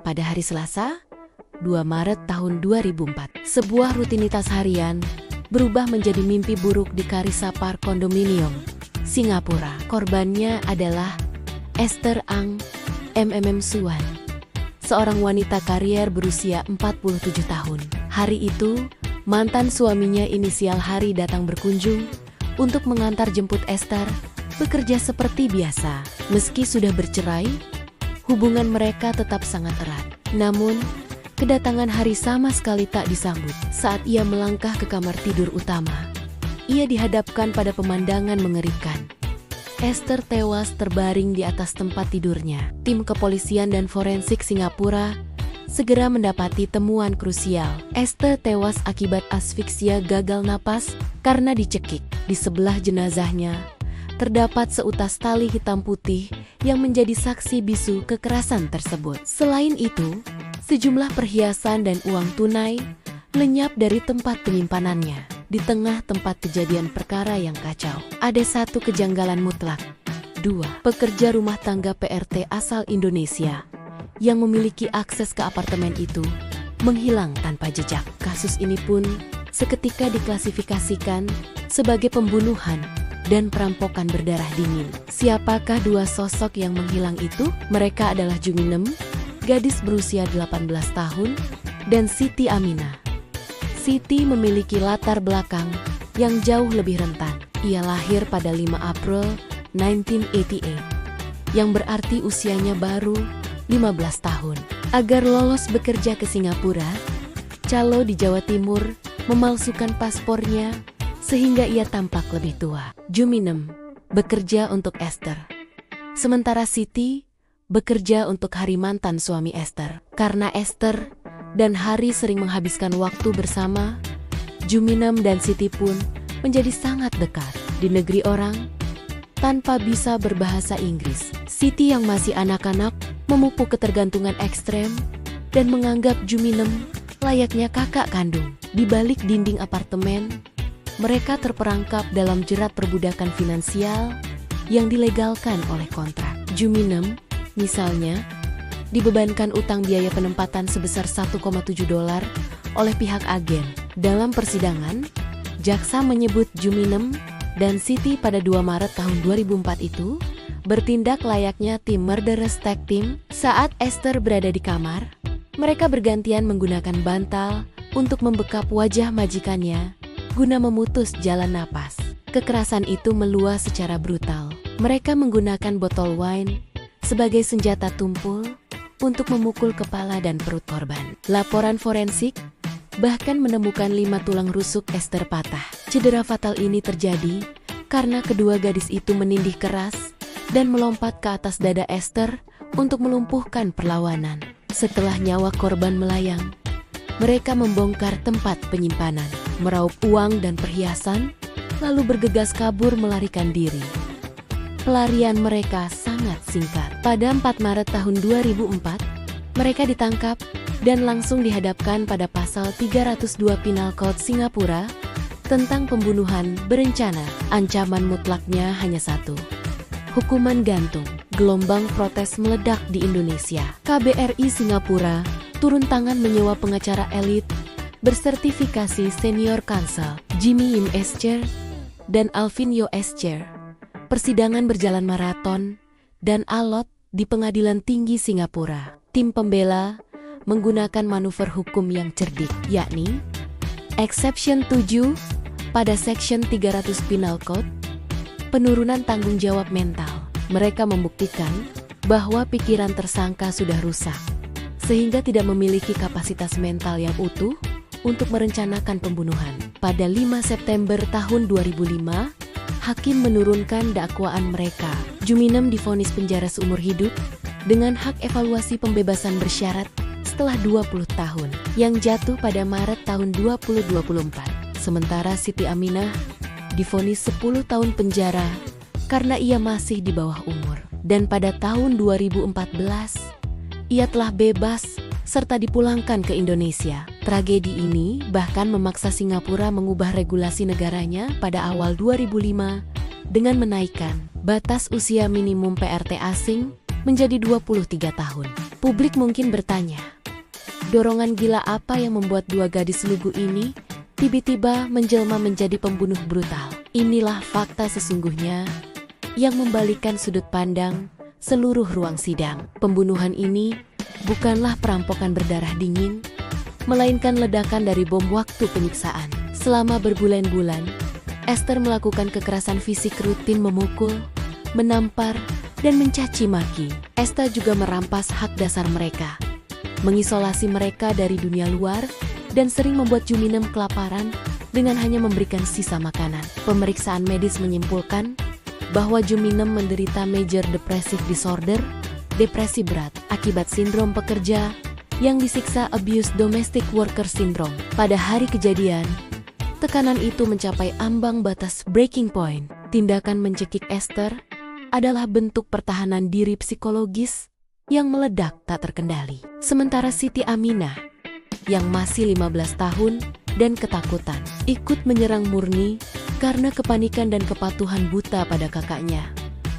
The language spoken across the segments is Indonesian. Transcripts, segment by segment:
pada hari Selasa, 2 Maret tahun 2004. Sebuah rutinitas harian berubah menjadi mimpi buruk di Carissa Park Condominium, Singapura. Korbannya adalah Esther Ang Suan, seorang wanita karier berusia 47 tahun. Hari itu, mantan suaminya inisial Hari datang berkunjung untuk mengantar jemput Esther bekerja seperti biasa. Meski sudah bercerai, hubungan mereka tetap sangat erat. Namun, kedatangan Hari sama sekali tak disambut. Saat ia melangkah ke kamar tidur utama, ia dihadapkan pada pemandangan mengerikan. Esther tewas terbaring di atas tempat tidurnya. Tim kepolisian dan forensik Singapura segera mendapati temuan krusial. Esther tewas akibat asfiksia gagal napas karena dicekik. Di sebelah jenazahnya terdapat seutas tali hitam putih yang menjadi saksi bisu kekerasan tersebut. Selain itu, sejumlah perhiasan dan uang tunai lenyap dari tempat penyimpanannya. Di tengah tempat kejadian perkara yang kacau, ada satu kejanggalan mutlak. 2. Pekerja rumah tangga PRT asal Indonesia yang memiliki akses ke apartemen itu menghilang tanpa jejak. Kasus ini pun seketika diklasifikasikan sebagai pembunuhan dan perampokan berdarah dingin. Siapakah dua sosok yang menghilang itu? Mereka adalah Juminem, gadis berusia 18 tahun, dan Siti Aminah. Siti memiliki latar belakang yang jauh lebih rentan. Ia lahir pada 5 April 1988, yang berarti usianya baru 15 tahun. Agar lolos bekerja ke Singapura, calo di Jawa Timur memalsukan paspornya sehingga ia tampak lebih tua. Juminem bekerja untuk Esther, sementara Siti bekerja untuk Hari mantan suami Esther. Karena Esther dan Hari sering menghabiskan waktu bersama, Juminem dan Siti pun menjadi sangat dekat. Di negeri orang, tanpa bisa berbahasa Inggris, Siti yang masih anak-anak memupuk ketergantungan ekstrem dan menganggap Juminem layaknya kakak kandung. Di balik dinding apartemen, mereka terperangkap dalam jerat perbudakan finansial yang dilegalkan oleh kontrak. Juminem, misalnya, dibebankan utang biaya penempatan sebesar $1,7 oleh pihak agen. Dalam persidangan, jaksa menyebut Juminem dan Siti pada 2 Maret tahun 2004 itu bertindak layaknya tim murderous tag team. Saat Esther berada di kamar, mereka bergantian menggunakan bantal untuk membekap wajah majikannya guna memutus jalan napas. Kekerasan itu meluas secara brutal. Mereka menggunakan botol wine sebagai senjata tumpul untuk memukul kepala dan perut korban. Laporan forensik bahkan menemukan 5 tulang rusuk Esther patah. Cedera fatal ini terjadi karena kedua gadis itu menindih keras dan melompat ke atas dada Esther untuk melumpuhkan perlawanan. Setelah nyawa korban melayang, mereka membongkar tempat penyimpanan, meraup uang dan perhiasan, lalu bergegas kabur melarikan diri. Pelarian mereka sangat singkat. Pada 4 Maret tahun 2004, mereka ditangkap dan langsung dihadapkan pada pasal 302 Penal Code Singapura tentang pembunuhan berencana. Ancaman mutlaknya hanya satu: hukuman gantung. Gelombang protes meledak di Indonesia. KBRI Singapura turun tangan menyewa pengacara elit bersertifikasi senior counsel, Jimmy Yim Escher dan Alvin Yo Escher. Persidangan berjalan maraton dan alot di Pengadilan Tinggi Singapura. Tim pembela menggunakan manuver hukum yang cerdik, yakni Exception 7 pada Section 300 Penal Code, penurunan tanggung jawab mental. Mereka membuktikan bahwa pikiran tersangka sudah rusak, sehingga tidak memiliki kapasitas mental yang utuh untuk merencanakan pembunuhan. Pada 5 September tahun 2005, hakim menurunkan dakwaan mereka. Juminem divonis penjara seumur hidup dengan hak evaluasi pembebasan bersyarat setelah 20 tahun yang jatuh pada Maret tahun 2024. Sementara Siti Aminah divonis 10 tahun penjara karena ia masih di bawah umur. Dan pada tahun 2014, ia telah bebas serta dipulangkan ke Indonesia. Tragedi ini bahkan memaksa Singapura mengubah regulasi negaranya pada awal 2005 dengan menaikkan batas usia minimum PRT asing menjadi 23 tahun. Publik mungkin bertanya, dorongan gila apa yang membuat dua gadis lugu ini tiba-tiba menjelma menjadi pembunuh brutal? Inilah fakta sesungguhnya yang membalikkan sudut pandang seluruh ruang sidang. Pembunuhan ini bukanlah perampokan berdarah dingin, melainkan ledakan dari bom waktu penyiksaan. Selama berbulan-bulan, Esther melakukan kekerasan fisik rutin memukul, menampar, dan mencaci maki. Esther juga merampas hak dasar mereka, mengisolasi mereka dari dunia luar, dan sering membuat Juminem kelaparan dengan hanya memberikan sisa makanan. Pemeriksaan medis menyimpulkan bahwa Juminem menderita major depressive disorder, depresi berat, akibat sindrom pekerja yang disiksa abuse domestic worker syndrome. Pada hari kejadian, tekanan itu mencapai ambang batas breaking point. Tindakan mencekik Esther adalah bentuk pertahanan diri psikologis yang meledak tak terkendali. Sementara Siti Aminah, yang masih 15 tahun dan ketakutan, ikut menyerang Murni karena kepanikan dan kepatuhan buta pada kakaknya,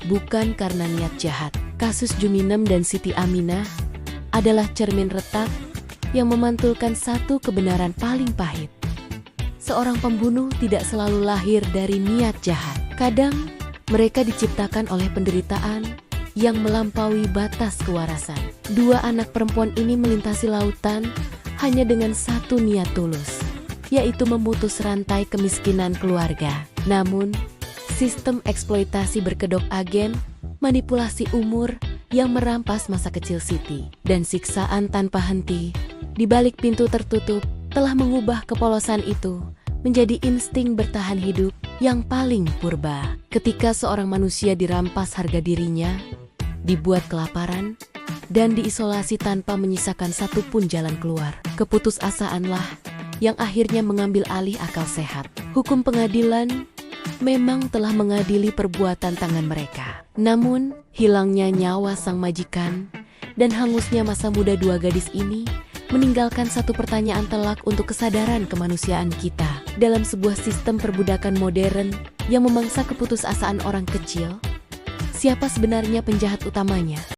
bukan karena niat jahat. Kasus Juminem dan Siti Aminah adalah cermin retak yang memantulkan satu kebenaran paling pahit. Seorang pembunuh tidak selalu lahir dari niat jahat. Kadang, mereka diciptakan oleh penderitaan yang melampaui batas kewarasan. Dua anak perempuan ini melintasi lautan hanya dengan satu niat tulus, yaitu memutus rantai kemiskinan keluarga. Namun, sistem eksploitasi berkedok agen, manipulasi umur yang merampas masa kecil Siti, dan siksaan tanpa henti di balik pintu tertutup telah mengubah kepolosan itu menjadi insting bertahan hidup yang paling purba. Ketika seorang manusia dirampas harga dirinya, dibuat kelaparan, dan diisolasi tanpa menyisakan satupun jalan keluar, keputusasaanlah yang akhirnya mengambil alih akal sehat. Hukum pengadilan memang telah mengadili perbuatan tangan mereka. Namun, hilangnya nyawa sang majikan dan hangusnya masa muda dua gadis ini meninggalkan satu pertanyaan telak untuk kesadaran kemanusiaan kita. Dalam sebuah sistem perbudakan modern yang memangsa keputusasaan orang kecil, siapa sebenarnya penjahat utamanya?